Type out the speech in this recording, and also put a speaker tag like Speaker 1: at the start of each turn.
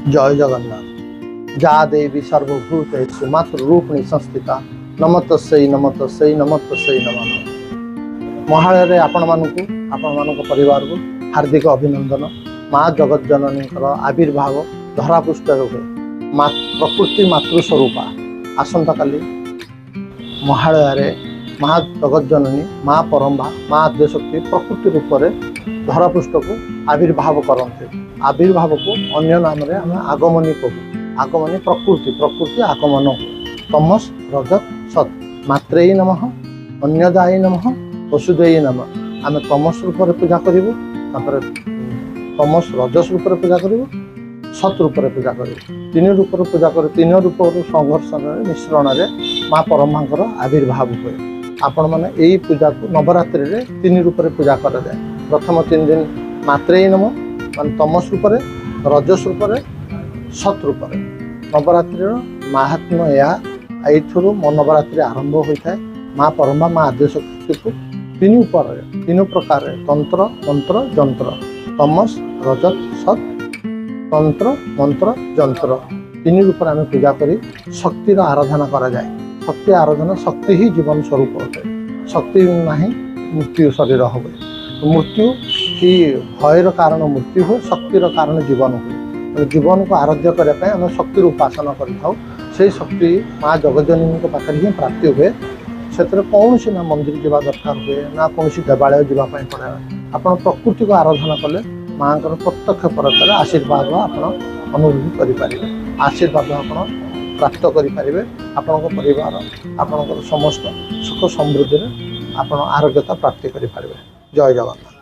Speaker 1: जय जगन्नाथ। जा देवी सर्वभूतेषु मातृरूपिणी संस्थिता नमतस्यै नमतस्यै नमतस्यै नमः नमः। महालय आपण मानक परिवार को हार्दिक अभिनंदन। माँ जगत जननी आविर्भाव धरापृष्ठ हुए प्रकृति मातृस्वरूपा आसंता काली महालय माँ जगत जननी माँ परम्बा माँ आद्यशक्ति प्रकृति रूप से धरापृष्ठ को आविर्भाव करते। आविर्भाव को अन्य नाम रे आम आगमनी कहू। आगमनी प्रकृति प्रकृति आगमन तमस रजत सत मात्रेयी नमः अन्यदायी नमः वसुदेयी नमः। आम तमस रूप से पूजा करूँ तमस रजस रूप से पूजा करूँ सत रूप से पूजा करूँ तीन रूप पूजा कर तीन रूप संघर्ष मिश्रण में माँ परमांकर आविर्भाव हुए। आपण मैंने यही पूजा को नवरात्रि रे तीन रूप से पूजा कर जाए। प्रथम 3 दिन मात्रेयी नमः मान तमस रूप रजस रूप सत रूप नवरात्रि महात्म्य यू नवरात्रि आरंभ होता है। माँ परम्बा माँ आद्यशक्ति को तीन प्रकार तंत्र मंत्र जंत्र तमस रजत सत तंत्र मंत्र जंत्र तीन रूप आम पूजा कर शक्तिर आराधना करा जाए। शक्ति आराधना शक्ति ही जीवन स्वरूप होता है। शक्ति ना मृत्यु शरीर हुए मृत्यु ही भयर कारण मृत्यु हो शक्तिर कारण जीवन हुए। जीवन को आराध्य करने आम शक्ति उपासना कर शक्ति माँ जगतजननी पाखे ही प्राप्ति हुए। से कौन सी ना मंदिर जावा दरकार हुए ना कौन देवालय जावाई पड़े। आप प्रकृति को आराधना कले माँ प्रत्यक्ष परकार आशीर्वाद आप अनुभूति करें। आशीर्वाद आप प्राप्त करें। आपण परिवार आपण समस्त सुख समृद्धि आप आरोग्यता प्राप्ति करें। जय जगन्नाथ।